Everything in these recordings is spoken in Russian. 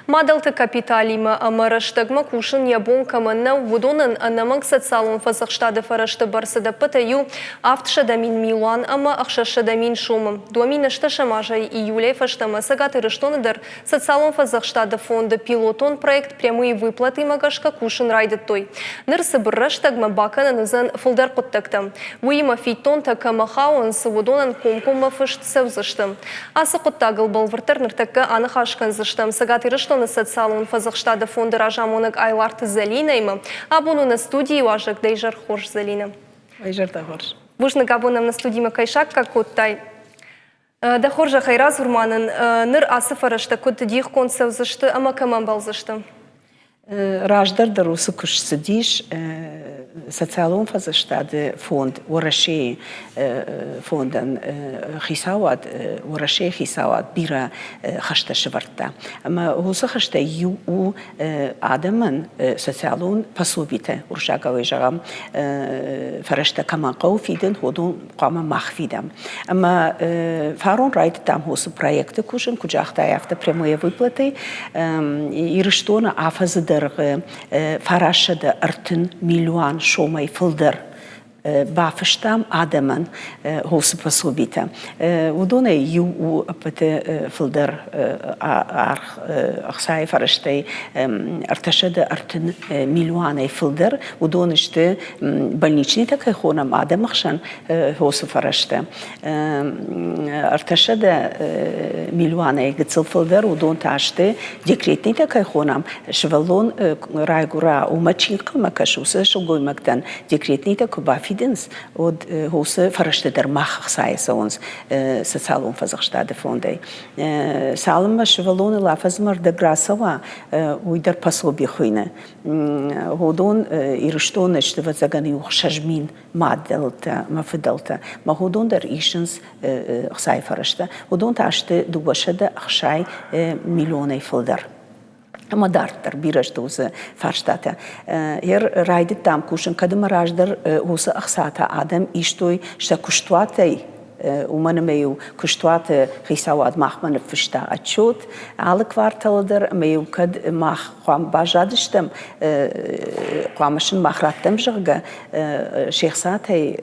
Мадалты капиталима амараштагма кушын ябонкаманна вудонын анаманг социалон фазахштады фарашты барсыда пытаю автшадамин милуан ама ахшашадамин шумым. Дуамин шташамажа июля фаштама сагаты рыштоныдар социалон фазахштады фонды пилотон проект прямые выплаты магашка кушын райды той. Нырсы бұрраштагма бакана нызан фылдар құттактам. Уима фейтон така махауын сывудонан комкома фышт сәвзыштым. Асы құттагыл балвыртар ныртакка анық ашқан зыштым. Сагаты рыштоны социалон фазахштады фонды ражамонық айларты залинайма, а буну на студии важок дейжар хорш залина. Дейжар да хорш. Вужны габунам на студии кайшак как коттай. Да хоржа хайраз урманын ныр асы фарашта кот дих концев зашты, ама каман балзашты. Раждар да русы куш сидиш социалон фазахштады фонд ураши фондан хисават ураши хисават бира хашта шварта. Ама хусы хашта ю у адамын социалон пособите уршаговый жагам фарашта каман қауфиден ходун қама махфидам. Ама фарон райт там хусы проекты кушен куджахта яфта прямые выплаты и рештона афазы фарашада артын миллион шомай фылдар бафыштам адамын хосы пособита. Удоне ю апыты фылдар арх ахсай фараштай арташада артын миллионай фылдар. Удонышты больничный такай хонам адамахшан хосы фарашта. Арташада миллионай гыцыл фылдар удон ташты декретный такай хонам. Швалон райгура умачин кылмакашусы шылгоймактан декретный такай бафи od hose farashte der mach saysa ons социалон фазахштады фондай салма швалон лафазмар да грасова уйдар пособие хуйна ходон ирштон что загани ухшажмин мадалта мафдалта маходон der ишенс сай фарашта ходон таште дубашада ахшай миллионай фолдар Ама дартар бираш дозе фарштата. Райдит там кушен, кадым раждар усы ахсата адам иштой шта куштуатай уманамею куштуата хисавад махман фышта отчет, алы кварталдар мею кад мах хам бажадыштам хамашын махраттам жыга шехсатай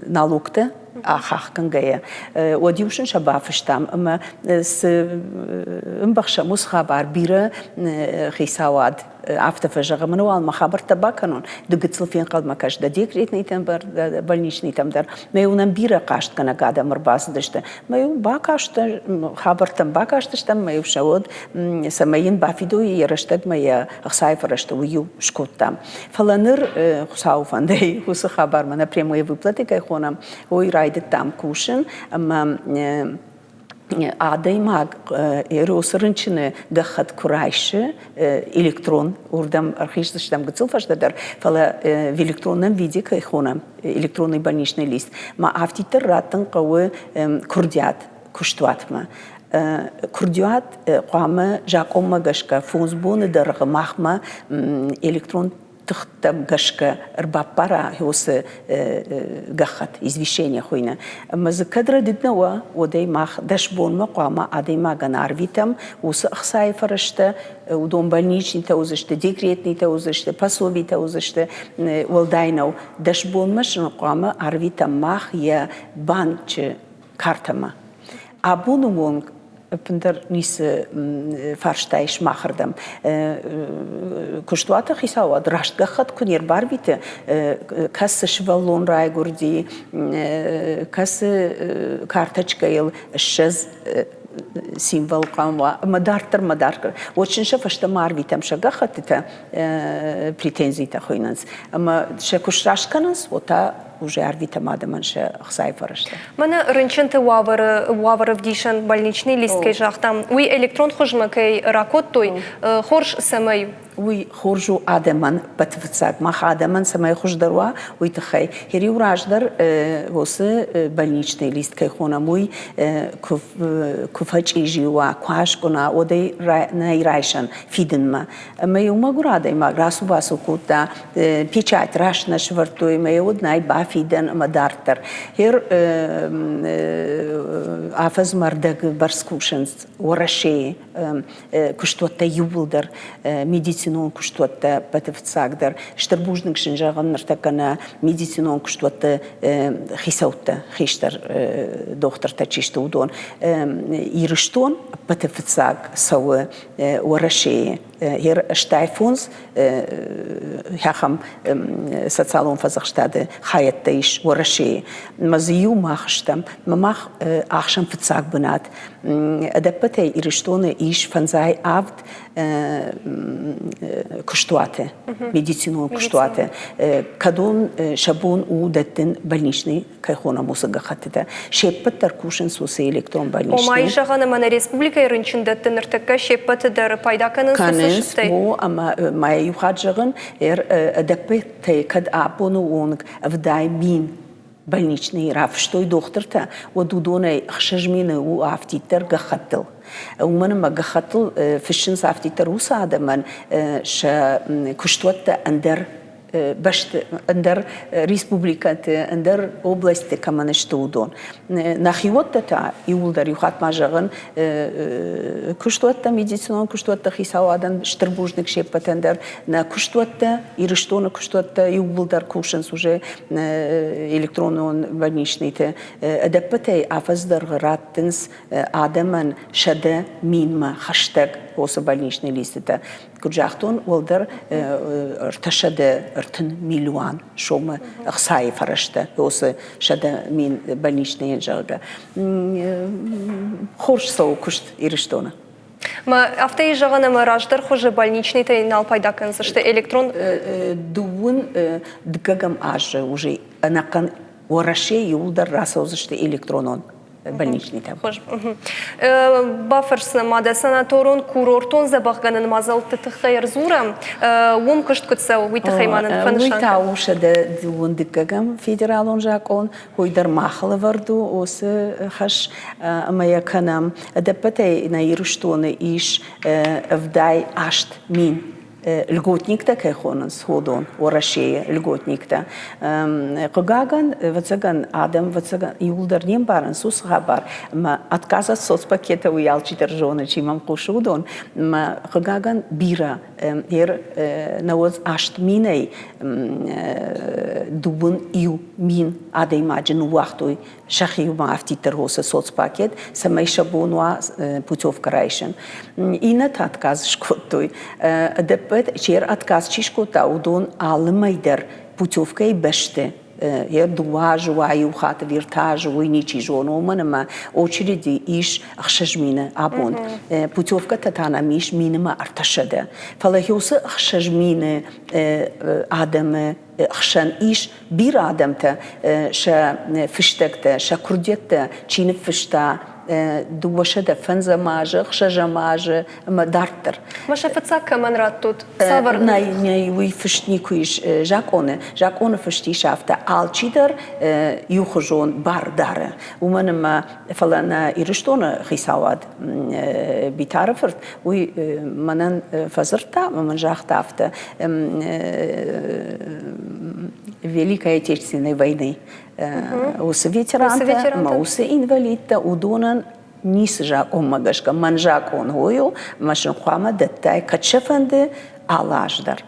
налогты ахахкан гая. Одюшен шабафштам, ама с имбахша мусхабар бира хисавад автофажага мануал махабар табаканон. Дугцл фин кал макаш да декретный тамбар, да больничный тамдар. Меунам бира кашт канагада марбас дашта. Меу бакашта хабар там бакашта штам меу шавод самаин бафиду и раштаг моя ахсайфарашта ую шкоттам. Фаланыр хусауфандей хуса хабар мана прямые выплаты кайхонам. Ой райдет там кушен, ама адаймаг эросрынчыны гахат курайшы электрон урдам архивштам гыцылфаштадар фала в электронном виде кайхонам электронный больничный лист ма автитер раттын кавы курдят куштуатма курдят қамы жакомма гашка фунсбоны дарғы махма электрон тхтам гашка рбапара хосы гахат извещение хуйна. Мазкадра диднава одей мах дашбон мaqama адей маган арвитам усы ахсай фарашта удом больничный таузышты декретный таузышты пособие таузышты волдайнау дашбон машин мaqama арвитам мах я банче картама. Абунумон Пендер нис фарштайш махардам. Куштуата хисава драшт гахат кунир барвите касс швалон райгурди касс карточка ил шез символ камва мадаркар очень шафашта марвитам шагахат это претензии тахойнанс ама шекушташканас ота уже арвитам адаманша ахсайфарашта Мана рынчынты вавар вдишан больничный лист кай жахтам уй электрон хожмакай ракот той хорш самай وی خورجو آدمان بتفسق ما آدمان سمای خوش دروا وی تخی هری وراج در واسه بلنیچتی لیست که خونم وی کفاچ ایجی و کاش کنا و دی نایرایشان فیدن ما یوم گراده ما راسو باسو کوتا پیچات راش نشورتوی ما یود نای با فیدن ما دارتر هر آفز مردگ برسکوشنز ورشی کشتوتا یولدر медициnon куштуатта батифцагдер штарбужник шинжаган нартакана медициnon куштуатта хисаутта хиштар докторта чиштудон ирштон батифцаг сау ورشي هير штайфунс хахам социалон фазахштаде хаяттэиш ورشي мазию махштам мамах ахшам фцаг бнат адапте ирштоне иш фанзай авт куштуате медициnon куштуате кадон шабун удаттен больничный кайхона мусага хатта шеппаттар кушен сусе электрон больничный Омай жаганы мана республика иринчиндаттен иртакка шеппаттар пайдаканын сусуштай бу ама май юхаджагын адапте кад апону онг авдай мин больничный раф что докторта ودودونه خشجمينه وعفتيتر غختل ومن ما غختل فشن عفتيتر وساده من ش كشتوت اندر بشت اندر республикат اندر области كمان штудон нахиотта يولدر يخات мажагын كشتوت медицинон كشتوت хисауадан штырбужник шеппатендер на كشتوت ирштона كشتوت يولдер кушенс уже электронон больничныйте адаптай афаздер граттенс адаман шада минма хаштаг осы больничный листета куджахтон волдер арташада артын миллион шома ахсай фарашта осы шада мин больничный жага хош сау кушт ирштона Ма автай жаганы мараждар хуже больничный тайнал пайдакансы что электрон дуун дгагам аж уже анакан ورشي يولدر راسوز что электронон больничный там. Баферсна мада санаторон курортон забахганын мазалты тхайр зурам ум кышт кытса уйтхайманын фаншан. Уйта уша да дундикагам федералон жакон уйдар махлы варду осы хаш маяканам адапатай на ирштоны иш вдай ашт мин льготник-то кайхонан сходон ورشي льготник-то кыгаган вацаган адам вацаган юлдар нем баран сус хабар ма отказа соцпакета уялчитер жона чимам кушудон ма кыгаган бира ер навоз ашт миней дубун ю мин адай маджин уахтой шахию мафтитер хоса соцпакет самай шабонуа путевка райшен и на отказ шкотой чер отказ чишкота удон алмайдер путевкой беште я дуажу аю хата виртажу уйничи жону манама очереди иш ахшажмина абон путевка татана миш минима арташада фалахиуса ахшажмина адаме خشان إيش بير عدمته شا فشتكته شا كرديته چين فشتا دوشده فنزا ماجه خشجا ماجه ما دارتر ما شفتها كمان راتوت صبر ناي وي فشتني كويش جاكونه فشتي شافته alçider يخرجون بار داره ومن ما فلان إيرشتونه خيساواد بيتعرفت وي منن فزرتا من جاختافته Великой Отечественной войны. Усы ветеранта, усы инвалидта, удонан нисжа омагашка, манжак он гою, машин хуама деттай, качефанды алаждар.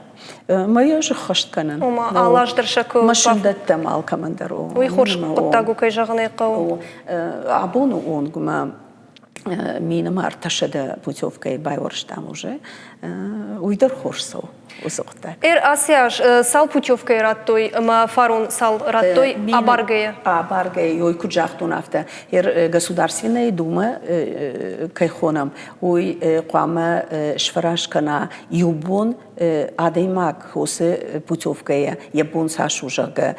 Моя же хаштканан. Ома алаждар шаку. Машин детта мал командару. Уй хорш коттагу кай жаганы кау. Абону он гума минама арташада путевкой байворш там уже. Уйдар хорсов. Усуқта. Асяж сал путевка раттой, ма фарун сал раттой абаргая. Абаргая, ой куджахтун авто. Государственная дума кайхонам, ой қама шварашкана юбон адаймак хосы путевкая, ябон сашужага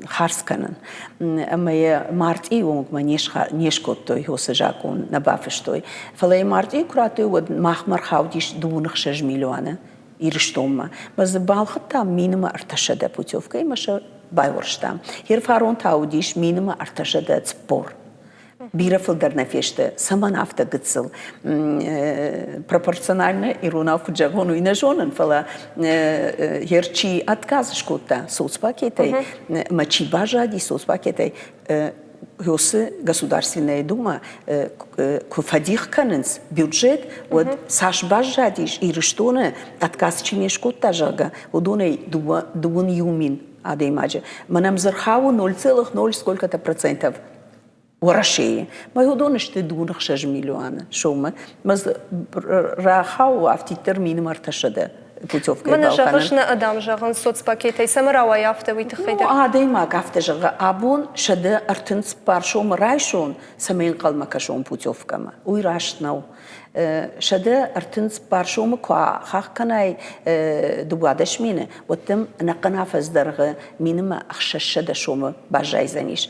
харсканан. Амая марти онг ма нешкоттой хосы жакун набафештой. Фалай марти куратой вот махмар хаудиш 2 миллиона. Ирштома. Mas balхта минима арташада путевка и маша байворшта. Хер фарон таудиш минима арташада спор. Бирафилдер нафеште саман авто гыцл пропорционально ирунав куджагону и нажонен фала херчи отказ шкота соцпакетой мачи бажади соцпакетой Хёсы Государственная Дума куфадих каненс бюджет вот саш бажадиш и рештоне отказ чинешкот тажага удоней дуун юмин адеймаджа манам зархау 0,0 сколько-то процентов ورشي ما يودونش تدون 6 مليون شوما مز راحوا في ترمين مرتشده путевка. Мене жагышны адам жагын соцпакетай самарава яфта витхайда. Адайма гафта жага абун шада артынс паршом райшон самин калмакашон путевкама. Уйрашнау. Шада артынс паршом ка хакканай дубадаш мине. Оттам нақанафаз дарга минима ахшашада шома бажайзаниш.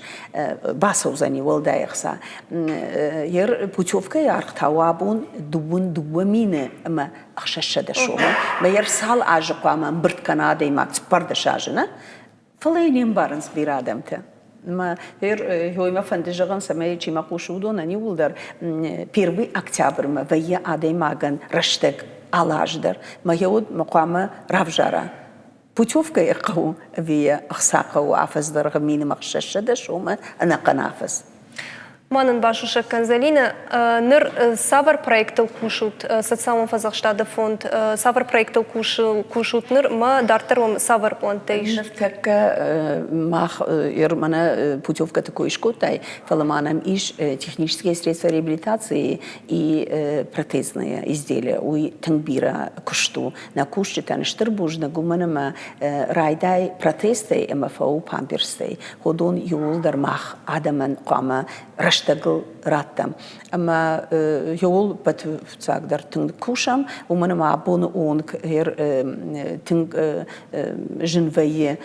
Басаузани волдайхса. Ер путевка ярхтау абун дуба мине ама ахшашада шома. Сал ажقاما برد كنادي ما تبردش أجنا فلينيم بارنس بيرادمته ما هو ما فندجان سماي شيء ما قوشودون أني ولدر بيربي أكتوبر ما ويا أدي ماغن رشتك علاجدر ما يود مقامة رافجارا بوتوفك يقو ويا أخساقه وعفز درغ مين مخشش ده شو ما أنا قنافس Манын башуша Канзалина, ныр савар проектыл кушут, социалом Казахстада фонд, савар проектыл кушут, ныр ма дартаром савар плантейш. Ныр така мах мана путевка такой шкотай, фаламанам иш технические средства реабилитации и протезные изделия, уй тангбира кушту, на куште тан штырбужна гуманама райдай протестой МФО памперстой, ходон юлдар мах адаман қама رشتغل راتم اما يول بت تقدر تنكوشم ومن مع بون اون هير تن جنويه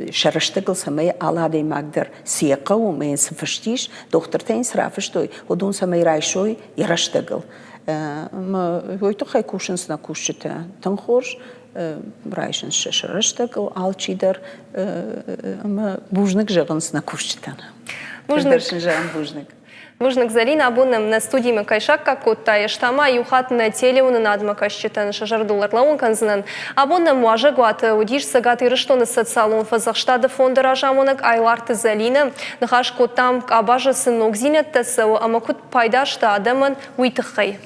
شرشتغل سمي على دي مقدر سيقه وما سفشتيش دكتور تين سرافشتوي ودون سمي رايشوي يرشتغل ما هو تخي كوشنس نكوشته تنخورش رايشن شرشتغل алчидер اما بوجنك جغنس نكوشتنا Вужник Залина абунным на студии Макайшакка котта ештама юхат на телеуны надмака считан шажардулар лаун канзынан абунным муажа гуаты удиш сагат ирыштоны социалун Казахстада фонда ражамунак айларты Залина нахаш коттам абажа сынок зинет тасау амакут пайдашта адамын уйтыхай.